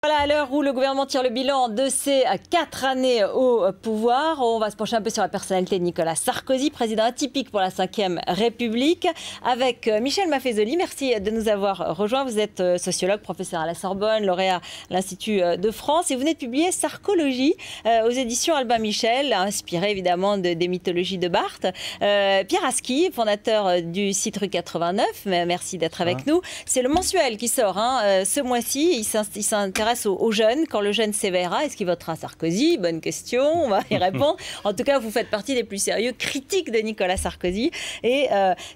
Voilà, à l'heure où le gouvernement tire le bilan de ses 4 années au pouvoir, on va se pencher un peu sur la personnalité de Nicolas Sarkozy, président atypique pour la Ve République, avec Michel Maffezoli. Merci de nous avoir rejoints. Vous êtes sociologue, professeur à la Sorbonne, lauréat à l'Institut de France, et vous venez de publier Sarkologie aux éditions Albin Michel, inspiré évidemment des mythologies de Barthes. Pierre Aski, fondateur du site Rue 89, merci d'être avec nous. C'est le mensuel qui sort ce mois-ci. Il s'intéresse aux jeunes, quand le jeune s'éveillera. Est-ce qu'il votera Sarkozy? Bonne question, on va y répondre. En tout cas, vous faites partie des plus sérieux critiques de Nicolas Sarkozy. Et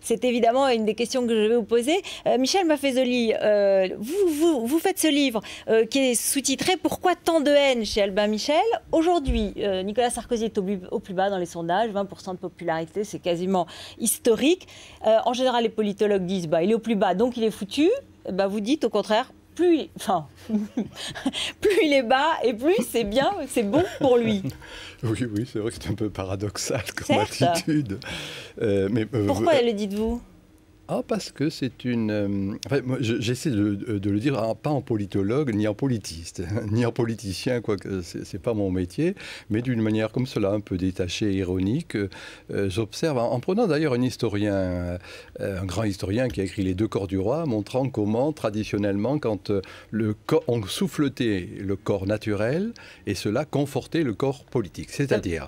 c'est évidemment une des questions que je vais vous poser. Michel Maffezoli, vous faites ce livre qui est sous-titré « Pourquoi tant de haine ?» chez Albin Michel. Aujourd'hui, Nicolas Sarkozy est au plus bas dans les sondages, 20% de popularité, c'est quasiment historique. En général, les politologues disent « il est au plus bas, donc il est foutu ». Vous dites au contraire, plus il est bas et plus c'est bien, c'est bon pour lui. Oui, c'est vrai que c'est un peu paradoxal comme attitude. Pourquoi le dites-vous ? Parce que c'est une... moi, j'essaie de le dire, pas en politologue, ni en politiste, ni en politicien, quoique c'est pas mon métier, mais d'une manière comme cela, un peu détachée, ironique. J'observe, en prenant d'ailleurs un historien, un grand historien qui a écrit Les Deux corps du roi, montrant comment, traditionnellement, quand on souffletait le corps naturel, et cela confortait le corps politique. C'est-à-dire...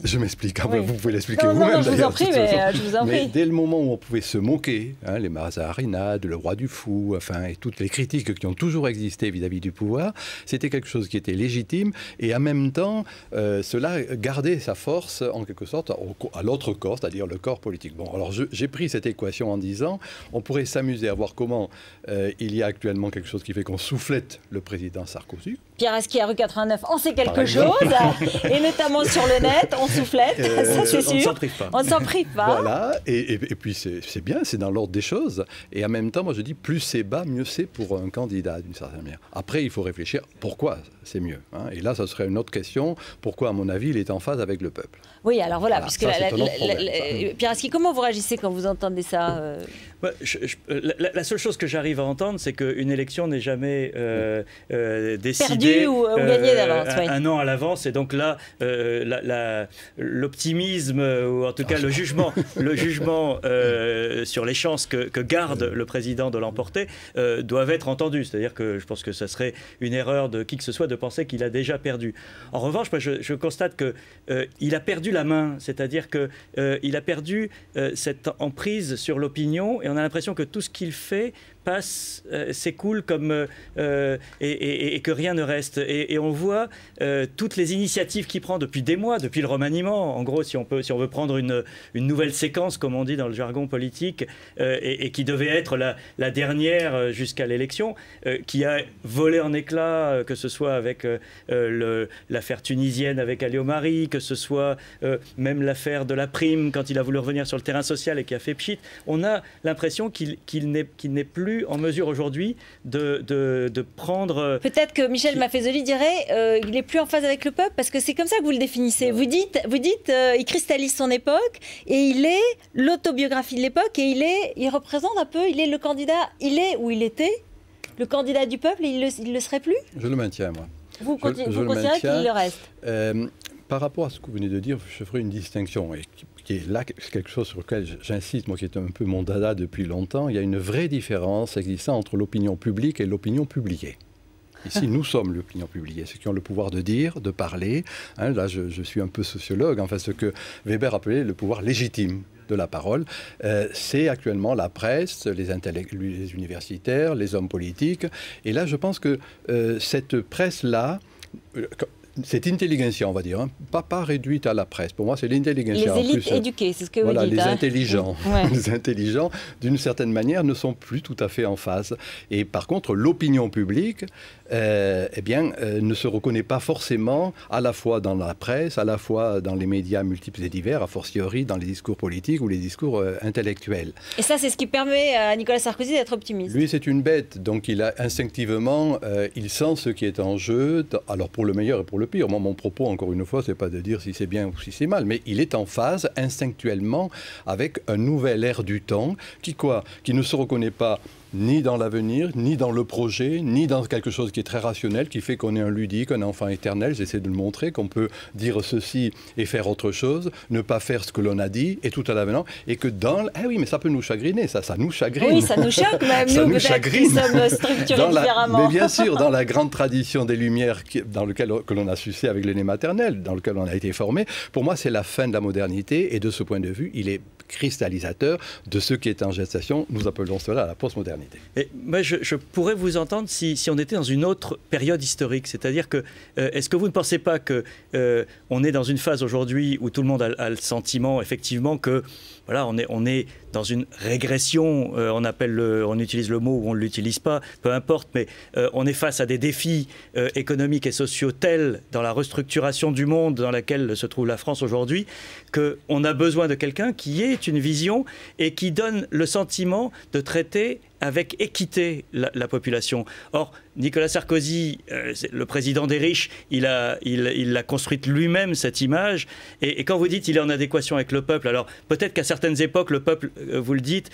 Je m'explique, vous pouvez l'expliquer vous-même d'ailleurs. Je vous en prie. Mais dès le moment où on pouvait se moquer, les Mazarinades, le roi du fou, et toutes les critiques qui ont toujours existé vis-à-vis du pouvoir, c'était quelque chose qui était légitime et en même temps, cela gardait sa force en quelque sorte à l'autre corps, c'est-à-dire le corps politique. Bon, alors j'ai pris cette équation en disant, on pourrait s'amuser à voir comment il y a actuellement quelque chose qui fait qu'on soufflette le président Sarkozy. Pierre Aski à Rue 89, on sait quelque chose, et notamment sur le net, on soufflette, ça c'est sûr. On ne s'en prive pas. On ne s'en prive pas. Voilà, et puis c'est bien, c'est dans l'ordre des choses. Et en même temps, moi je dis, plus c'est bas, mieux c'est pour un candidat, d'une certaine manière. Après, il faut réfléchir, pourquoi c'est mieux. Et là, ça serait une autre question, pourquoi, à mon avis, il est en phase avec le peuple. Oui, alors voilà, puisque Pierre Aski, comment vous réagissez quand vous entendez ça la seule chose que j'arrive à entendre, c'est qu'une élection n'est jamais décidée ou gagnée d'avance, un an à l'avance. Et donc là, l'optimisme, ou en tout cas le jugement sur les chances que garde le président de l'emporter doivent être entendus. C'est-à-dire que je pense que ça serait une erreur de qui que ce soit de penser qu'il a déjà perdu. En revanche, moi, je constate qu'il a perdu la main, c'est-à-dire qu'il a perdu cette emprise sur l'opinion, et on a l'impression que tout ce qu'il fait s'écoule comme et que rien ne reste. Et on voit toutes les initiatives qu'il prend depuis des mois, depuis le remaniement. En gros, si on veut prendre une nouvelle séquence, comme on dit dans le jargon politique, et qui devait être la dernière jusqu'à l'élection, qui a volé en éclats, que ce soit avec l'affaire tunisienne avec Alliot-Marie, que ce soit même l'affaire de la prime, quand il a voulu revenir sur le terrain social et qui a fait pchit. On a l'impression qu'il n'est plus en mesure aujourd'hui de prendre... Peut-être que Michel Maffezoli dirait il n'est plus en phase avec le peuple, parce que c'est comme ça que vous le définissez. Vous dites il cristallise son époque, et il est l'autobiographie de l'époque, et il représente un peu, il est le candidat, il est ou il était le candidat du peuple, et il le serait plus? Je le maintiens, moi. Vous considérez qu'il le reste? Par rapport à ce que vous venez de dire, je ferai une distinction, et qui est là quelque chose sur lequel j'insiste, moi qui est un peu mon dada depuis longtemps. Il y a une vraie différence existant entre l'opinion publique et l'opinion publiée. Ici, nous sommes l'opinion publique, ceux qui ont le pouvoir de dire, de parler. Là, je suis un peu sociologue, ce que Weber appelait le pouvoir légitime de la parole. C'est actuellement la presse, les universitaires, les hommes politiques. Et là, je pense que cette presse-là... cette intelligentsia, on va dire, pas réduite à la presse. Pour moi, c'est l'intelligentsia. Les élites éduquées, c'est ce que vous dites. Les intelligents. Les intelligents, d'une certaine manière, ne sont plus tout à fait en phase. Et par contre, l'opinion publique, ne se reconnaît pas forcément à la fois dans la presse, à la fois dans les médias multiples et divers, a fortiori dans les discours politiques ou les discours intellectuels. Et ça, c'est ce qui permet à Nicolas Sarkozy d'être optimiste. Lui, c'est une bête, donc il a instinctivement, il sent ce qui est en jeu, alors pour le meilleur et pour le pire. Moi, mon propos, encore une fois, c'est pas de dire si c'est bien ou si c'est mal, mais il est en phase instinctuellement avec un nouvel air du temps qui ne se reconnaît pas ni dans l'avenir, ni dans le projet, ni dans quelque chose qui est très rationnel, qui fait qu'on est un ludique, un enfant éternel. J'essaie de le montrer, qu'on peut dire ceci et faire autre chose, ne pas faire ce que l'on a dit, et tout à l'avenant. Et que dans... Ah oui, mais ça peut nous chagriner, ça nous chagrine. Oui, ça nous choque, même nous, peut-être qui sommes structurés différemment. Mais bien sûr, dans la grande tradition des Lumières dans lequel que l'on a sucé avec l'aîné maternel, dans lequel on a été formé, pour moi, c'est la fin de la modernité, et de ce point de vue, il est cristallisateur de ce qui est en gestation. Nous appelons cela la postmodernité. Et moi, je pourrais vous entendre si on était dans une autre période historique. C'est-à-dire que, est-ce que vous ne pensez pas qu'on est dans une phase aujourd'hui où tout le monde a le sentiment, effectivement, que voilà, on est dans une régression, on utilise le mot ou on ne l'utilise pas, peu importe, mais on est face à des défis économiques et sociaux tels dans la restructuration du monde dans laquelle se trouve la France aujourd'hui, qu'on a besoin de quelqu'un qui ait une vision et qui donne le sentiment de traiter avec équité la population. Or, Nicolas Sarkozy, le président des riches, il a construite lui-même cette image. Et quand vous dites qu'il est en adéquation avec le peuple, alors peut-être qu'à certaines époques, le peuple, vous le dites,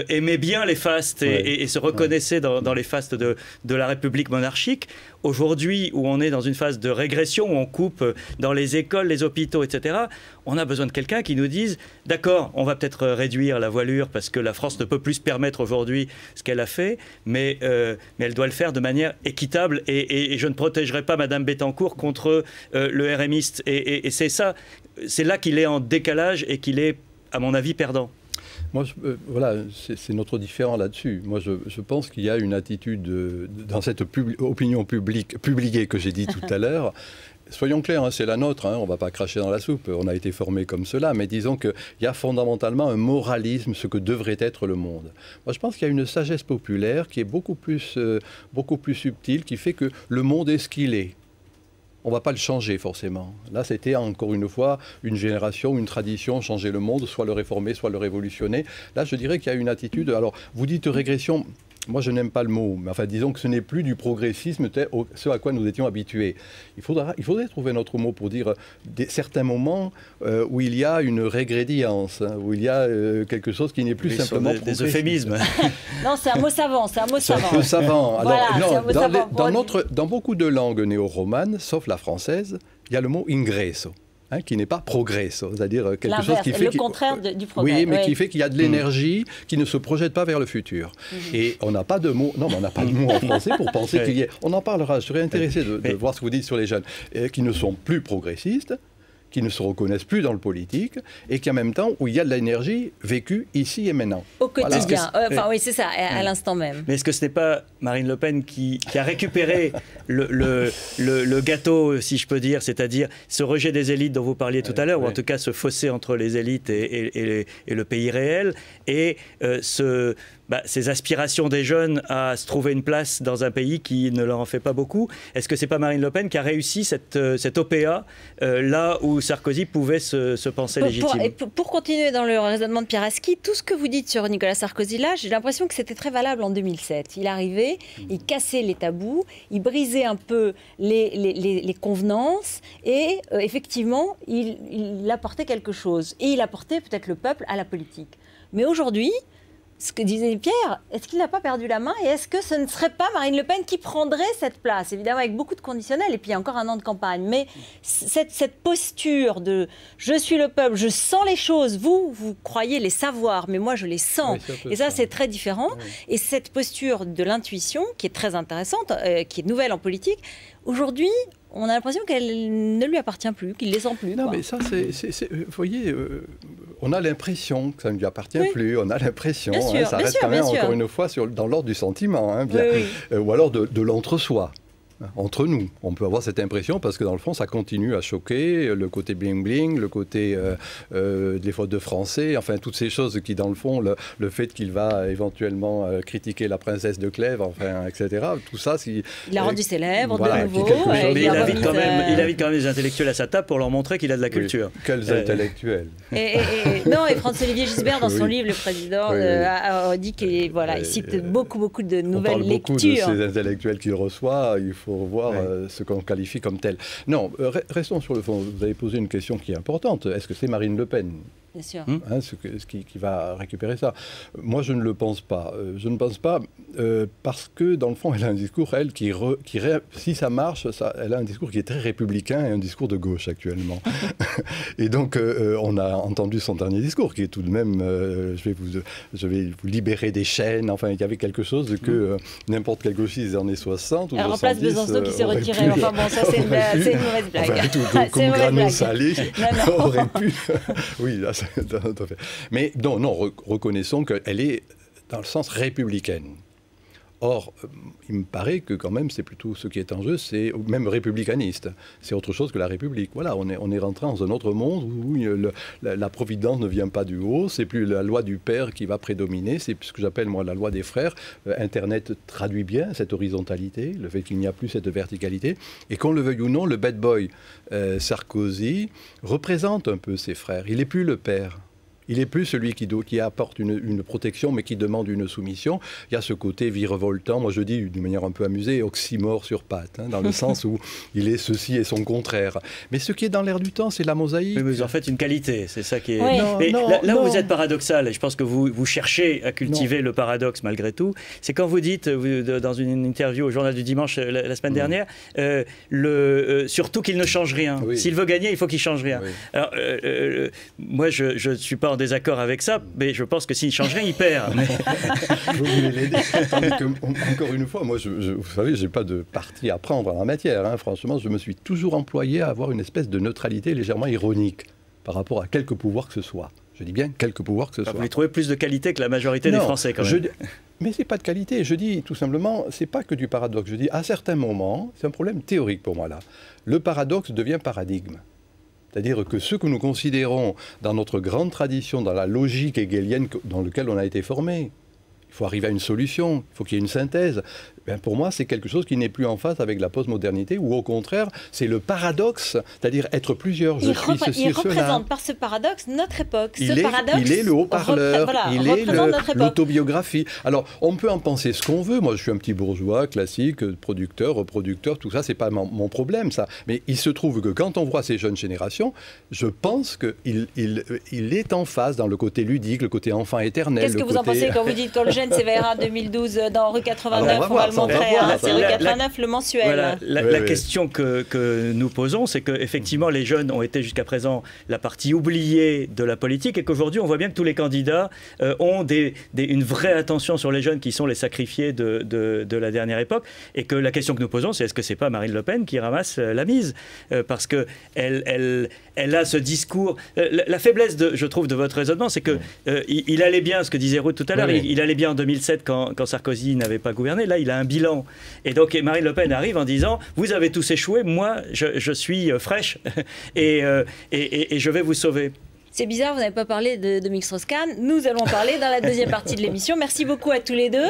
aimait bien les fastes et se reconnaissait dans les fastes de la République monarchique. Aujourd'hui, où on est dans une phase de régression, où on coupe dans les écoles, les hôpitaux, etc., on a besoin de quelqu'un qui nous dise « D'accord, on va peut-être réduire la voilure parce que la France ne peut plus se permettre aujourd'hui ce qu'elle a fait, mais elle doit le faire de manière équitable et je ne protégerai pas Madame Bettencourt contre le RMiste. » Et c'est ça, c'est là qu'il est en décalage et qu'il est, à mon avis, perdant. Moi, voilà, c'est notre différent là-dessus. Moi, je pense qu'il y a une attitude dans cette opinion publiée que j'ai dit tout à l'heure. Soyons clairs, hein, c'est la nôtre, hein, on ne va pas cracher dans la soupe, on a été formés comme cela, mais disons qu'il y a fondamentalement un moralisme, ce que devrait être le monde. Moi, je pense qu'il y a une sagesse populaire qui est beaucoup plus subtile, qui fait que le monde est ce qu'il est. On ne va pas le changer forcément. Là, c'était encore une fois une génération, une tradition, changer le monde, soit le réformer, soit le révolutionner. Là, je dirais qu'il y a une attitude... Alors, vous dites régression... Moi, je n'aime pas le mot, mais enfin, disons que ce n'est plus du progressisme, ce à quoi nous étions habitués. Il faudrait trouver un autre mot pour dire certains moments où il y a une régrédience, hein, où il y a quelque chose qui n'est plus simplement des euphémismes. Non, c'est un mot savant, c'est un mot savant. C'est un peu savant. Alors, voilà, non, dans beaucoup de langues néo-romanes, sauf la française, il y a le mot ingresso. Hein, qui n'est pas progresso, c'est-à-dire quelque chose qui fait... le contraire du progrès. Oui, mais qui fait qu'il y a de l'énergie qui ne se projette pas vers le futur. Et on n'a pas de mots... Non, mais on n'a pas de mots en français pour penser qu'il y ait... On en parlera, je serais intéressé de voir ce que vous dites sur les jeunes, qui ne sont plus progressistes, qui ne se reconnaissent plus dans le politique, et qui en même temps, où il y a de l'énergie vécue ici et maintenant. Au quotidien. Voilà. Oui, c'est ça, à l'instant même. Mais est-ce que ce n'est pas Marine Le Pen qui a récupéré le gâteau, si je peux dire, c'est-à-dire ce rejet des élites dont vous parliez tout à l'heure, ou en tout cas ce fossé entre les élites et le pays réel, et ces aspirations des jeunes à se trouver une place dans un pays qui ne leur en fait pas beaucoup. Est-ce que ce n'est pas Marine Le Pen qui a réussi cette OPA là où Sarkozy pouvait se penser légitime? Pour continuer dans le raisonnement de Pierre Aski, tout ce que vous dites sur Nicolas Sarkozy là, j'ai l'impression que c'était très valable en 2007. Il arrivait, il cassait les tabous, il brisait un peu les convenances et effectivement, il apportait quelque chose. Et il apportait peut-être le peuple à la politique. Mais aujourd'hui, ce que disait Pierre, est-ce qu'il n'a pas perdu la main et est-ce que ce ne serait pas Marine Le Pen qui prendrait cette place? Évidemment, avec beaucoup de conditionnels, et puis il y a encore un an de campagne. Mais cette posture de « je suis le peuple, je sens les choses », vous croyez les savoir, mais moi je les sens. Oui, et ça, c'est très différent. Oui. Et cette posture de l'intuition, qui est très intéressante, qui est nouvelle en politique, aujourd'hui, on a l'impression qu'elle ne lui appartient plus, qu'il ne les sent plus. Non, mais ça, vous voyez, on a l'impression que ça ne lui appartient plus, on a l'impression, ça reste quand même, encore une fois, dans l'ordre du sentiment, hein, ou alors de l'entre-soi. Entre nous, on peut avoir cette impression parce que dans le fond, ça continue à choquer, le côté bling-bling, le côté des fautes de français, enfin toutes ces choses qui, dans le fond, le fait qu'il va éventuellement critiquer la princesse de Clèves, enfin, etc. Tout ça, il l'a rendu célèbre, voilà, de nouveau. Mais il invite quand même les intellectuels à sa table pour leur montrer qu'il a de la culture. Oui, quels intellectuels et François-Olivier Gisbert, dans son livre, le président, a dit qu'il il cite beaucoup de nouvelles lectures. On parle beaucoup de ces intellectuels qu'il reçoit, il faut voir ce qu'on qualifie comme tel. Non, restons sur le fond. Vous avez posé une question qui est importante. Est-ce que c'est Marine Le Pen? Bien sûr. Hein, ce qui va récupérer ça. Moi, je ne le pense pas. Je ne pense pas parce que, dans le fond, elle a un discours, elle, si ça marche, elle a un discours qui est très républicain et un discours de gauche actuellement. Et donc, on a entendu son dernier discours, qui est tout de même, je vais vous libérer des chaînes. Enfin, il y avait quelque chose que n'importe quel gauchiste des années 60 ou 70 remplace Besançon qui s'est retiré. Enfin bon, ça, c'est une mauvaise blague. Enfin, tout, comme grano salé, aurait pu... Oui, là, tout à fait. Mais non, reconnaissons qu'elle est dans le sens républicaine. Or, il me paraît que quand même, c'est plutôt ce qui est en jeu, c'est même républicaniste. C'est autre chose que la République. Voilà, on est rentré dans un autre monde où la providence ne vient pas du haut, c'est plus la loi du père qui va prédominer, c'est ce que j'appelle moi la loi des frères. Internet traduit bien cette horizontalité, le fait qu'il n'y a plus cette verticalité. Et qu'on le veuille ou non, le bad boy Sarkozy représente un peu ses frères. Il n'est plus le père. Il n'est plus celui qui apporte une protection, mais qui demande une soumission. Il y a ce côté virevoltant, moi je dis d'une manière un peu amusée, oxymore sur pattes, hein, dans le sens où il est ceci et son contraire. Mais ce qui est dans l'air du temps, c'est la mosaïque. Oui, mais vous en faites une qualité, c'est ça qui est... Oui. Mais là où vous êtes paradoxal, et je pense que vous cherchez à cultiver le paradoxe malgré tout, c'est quand vous dites, dans une interview au Journal du Dimanche la semaine dernière, surtout qu'il ne change rien. Oui. S'il veut gagner, il faut qu'il change rien. Oui. Alors, moi, je ne suis pas en désaccord avec ça, mais je pense que s'il change rien, il perd. Vous voulez l'aider. Encore une fois, moi, vous savez, je n'ai pas de parti à prendre en la matière. Hein. Franchement, je me suis toujours employé à avoir une espèce de neutralité légèrement ironique par rapport à quelque pouvoir que ce soit. Je dis bien quelque pouvoir que ce soit. Vous trouvez plus de qualité que la majorité des Français, quand même. Mais ce n'est pas de qualité. Je dis tout simplement, ce n'est pas que du paradoxe. Je dis, à certains moments, c'est un problème théorique pour moi là, le paradoxe devient paradigme. C'est-à-dire que ce que nous considérons dans notre grande tradition, dans la logique hegelienne dans laquelle on a été formé, il faut arriver à une solution, il faut qu'il y ait une synthèse. Ben pour moi, c'est quelque chose qui n'est plus en phase avec la postmodernité, ou au contraire, c'est le paradoxe, c'est-à-dire être plusieurs. Il représente par ce paradoxe notre époque. Il est le haut-parleur, il est l'autobiographie. Alors, on peut en penser ce qu'on veut. Moi, je suis un petit bourgeois classique, producteur, reproducteur, tout ça, c'est pas mon problème, ça. Mais il se trouve que quand on voit ces jeunes générations, je pense qu'il est en phase dans le côté ludique, le côté enfant éternel. Qu'est-ce que vous en pensez quand vous dites quand le jeune s'éveillera 2012 dans rue 89 c'est rue 89 le mensuel. Voilà, la question que nous posons, c'est qu'effectivement, les jeunes ont été jusqu'à présent la partie oubliée de la politique et qu'aujourd'hui, on voit bien que tous les candidats ont une vraie attention sur les jeunes qui sont les sacrifiés de la dernière époque. Et que la question que nous posons, c'est est-ce que c'est pas Marine Le Pen qui ramasse la mise parce qu'elle a ce discours. La faiblesse, je trouve, de votre raisonnement, c'est qu'il allait bien, ce que disait Ruth tout à l'heure, il allait bien en 2007 quand Sarkozy n'avait pas gouverné. Là, il a un bilan. Et donc, Marine Le Pen arrive en disant « Vous avez tous échoué, moi, je suis fraîche et je vais vous sauver ». C'est bizarre, vous n'avez pas parlé de Dominique Strauss-Kahn. Nous allons parler dans la deuxième partie de l'émission. Merci beaucoup à tous les deux.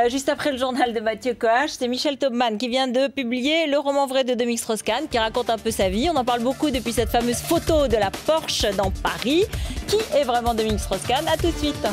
Juste après le journal de Mathieu Coache, c'est Michel Taubman qui vient de publier le roman vrai de Dominique Strauss-Kahn, qui raconte un peu sa vie. On en parle beaucoup depuis cette fameuse photo de la Porsche dans Paris. Qui est vraiment Dominique Strauss-Kahn? À tout de suite.